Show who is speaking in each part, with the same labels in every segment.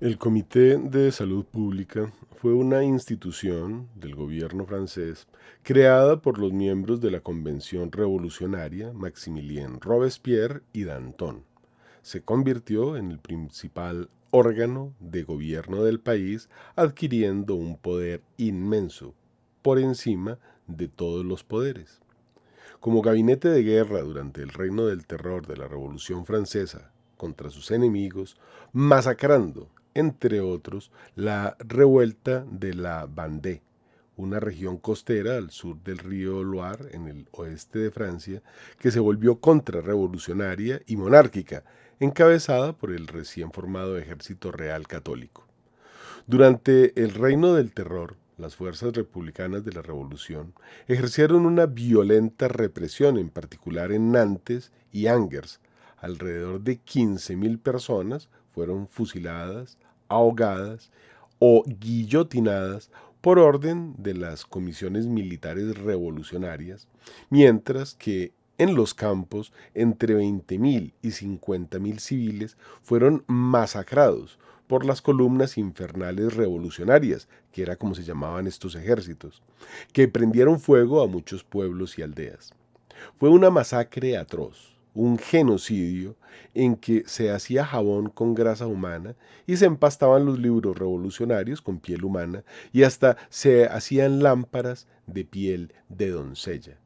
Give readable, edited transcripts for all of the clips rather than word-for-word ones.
Speaker 1: El Comité de Salud Pública fue una institución del gobierno francés creada por los miembros de la Convención Revolucionaria Maximilien Robespierre y Danton. Se convirtió en el principal órgano de gobierno del país, adquiriendo un poder inmenso por encima de todos los poderes. Como gabinete de guerra durante el reino del terror de la Revolución Francesa contra sus enemigos, masacrando, entre otros, la revuelta de la Vendée, una región costera al sur del río Loire, en el oeste de Francia, que se volvió contrarrevolucionaria y monárquica, encabezada por el recién formado Ejército Real Católico. Durante el reino del terror, las fuerzas republicanas de la Revolución ejercieron una violenta represión, en particular en Nantes y Angers. Alrededor de 15.000 personas fueron fusiladas, ahogadas o guillotinadas por orden de las comisiones militares revolucionarias, mientras que en los campos entre 20.000 y 50.000 civiles fueron masacrados por las columnas infernales revolucionarias, que era como se llamaban estos ejércitos, que prendieron fuego a muchos pueblos y aldeas. Fue una masacre atroz, un genocidio en que se hacía jabón con grasa humana y se empastaban los libros revolucionarios con piel humana y hasta se hacían lámparas de piel de doncella.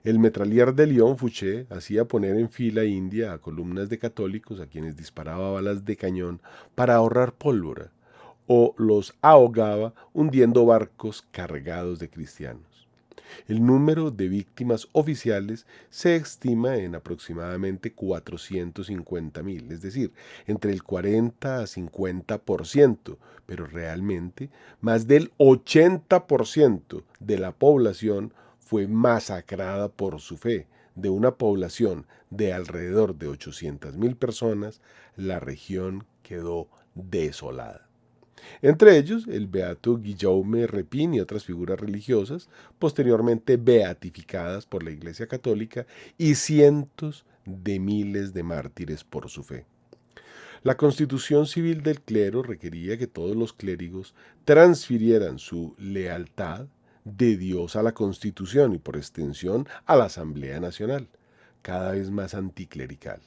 Speaker 1: El metralier de Lyon Fouché hacía poner en fila india a columnas de católicos a quienes disparaba balas de cañón para ahorrar pólvora, o los ahogaba hundiendo barcos cargados de cristianos. El número de víctimas oficiales se estima en aproximadamente 450.000, es decir, entre el 40 a 50%, pero realmente más del 80% de la población fue masacrada por su fe. De una población de alrededor de 800.000 personas, la región quedó desolada. Entre ellos, el beato Guillaume Repin y otras figuras religiosas, posteriormente beatificadas por la Iglesia Católica, y cientos de miles de mártires por su fe. La constitución civil del clero requería que todos los clérigos transfirieran su lealtad de Dios a la Constitución y por extensión a la Asamblea Nacional, cada vez más anticlerical.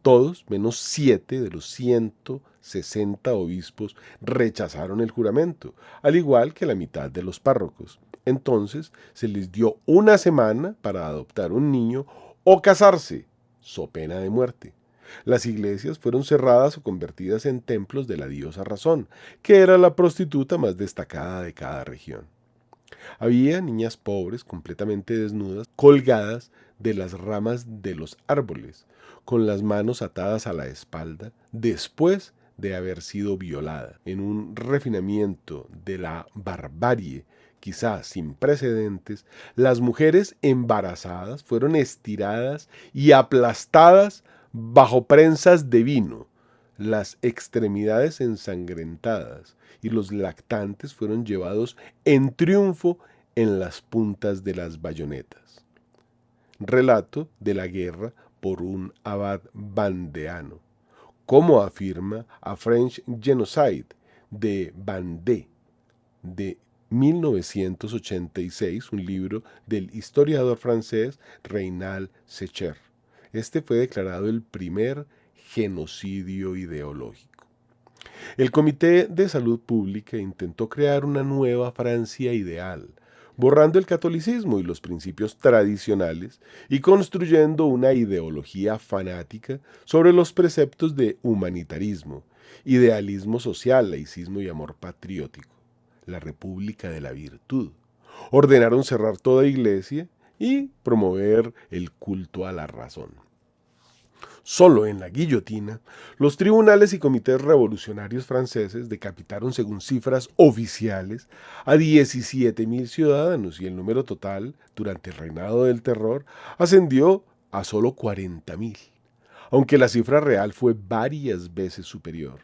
Speaker 1: Todos, menos 7 de los 160 obispos, rechazaron el juramento, al igual que la mitad de los párrocos. Entonces se les dio una semana para adoptar un niño o casarse, so pena de muerte. Las iglesias fueron cerradas o convertidas en templos de la diosa Razón, que era la prostituta más destacada de cada región. Había niñas pobres, completamente desnudas, colgadas de las ramas de los árboles, con las manos atadas a la espalda, después de haber sido violada, en un refinamiento de la barbarie quizá sin precedentes. Las mujeres embarazadas fueron estiradas y aplastadas bajo prensas de vino, las extremidades ensangrentadas y los lactantes fueron llevados en triunfo en las puntas de las bayonetas. Relato de la guerra por un abad vandeano, como afirma A French Genocide de Vendée, de 1986, un libro del historiador francés Reynald Secher. Este fue declarado el primer genocidio ideológico. El Comité de Salud Pública intentó crear una nueva Francia ideal, borrando el catolicismo y los principios tradicionales y construyendo una ideología fanática sobre los preceptos de humanitarismo, idealismo social, laicismo y amor patriótico, la República de la Virtud. Ordenaron cerrar toda iglesia y promover el culto a la razón. Solo en la guillotina, los tribunales y comités revolucionarios franceses decapitaron, según cifras oficiales, a 17.000 ciudadanos y el número total, durante el reinado del terror, ascendió a solo 40.000, aunque la cifra real fue varias veces superior.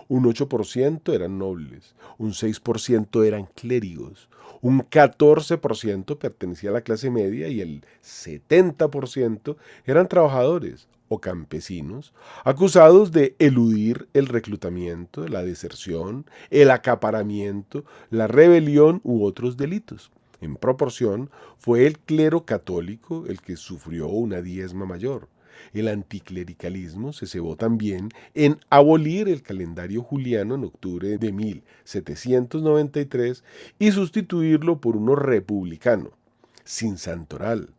Speaker 1: un 8% eran nobles, un 6% eran clérigos, un 14% pertenecía a la clase media y el 70% eran trabajadores o campesinos acusados de eludir el reclutamiento, la deserción, el acaparamiento, la rebelión u otros delitos. En proporción, fue el clero católico el que sufrió una diezma mayor. El anticlericalismo se cebó también en abolir el calendario juliano en octubre de 1793 y sustituirlo por uno republicano, sin santoral,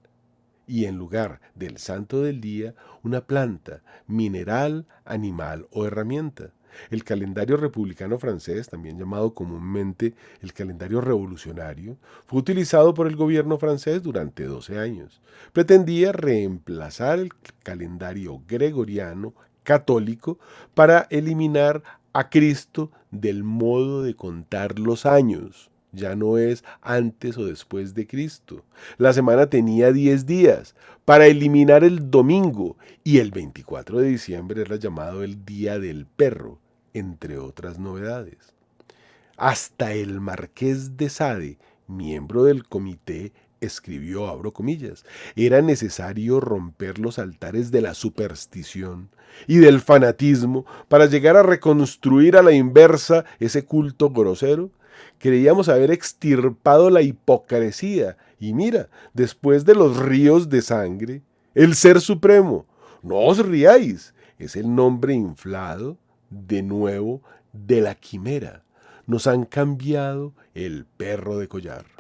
Speaker 1: y en lugar del santo del día, una planta, mineral, animal o herramienta. El calendario republicano francés, también llamado comúnmente el calendario revolucionario, fue utilizado por el gobierno francés durante 12 años. Pretendía reemplazar el calendario gregoriano católico para eliminar a Cristo del modo de contar los años. Ya no es antes o después de Cristo. La semana tenía 10 días para eliminar el domingo y el 24 de diciembre era llamado el Día del Perro, entre otras novedades. Hasta el marqués de Sade, miembro del comité, escribió, abro comillas, era necesario romper los altares de la superstición y del fanatismo para llegar a reconstruir a la inversa ese culto grosero. Creíamos haber extirpado la hipocresía y mira, después de los ríos de sangre, el Ser Supremo, no os riáis, es el nombre inflado, de nuevo, de la quimera. Nos han cambiado el perro de collar.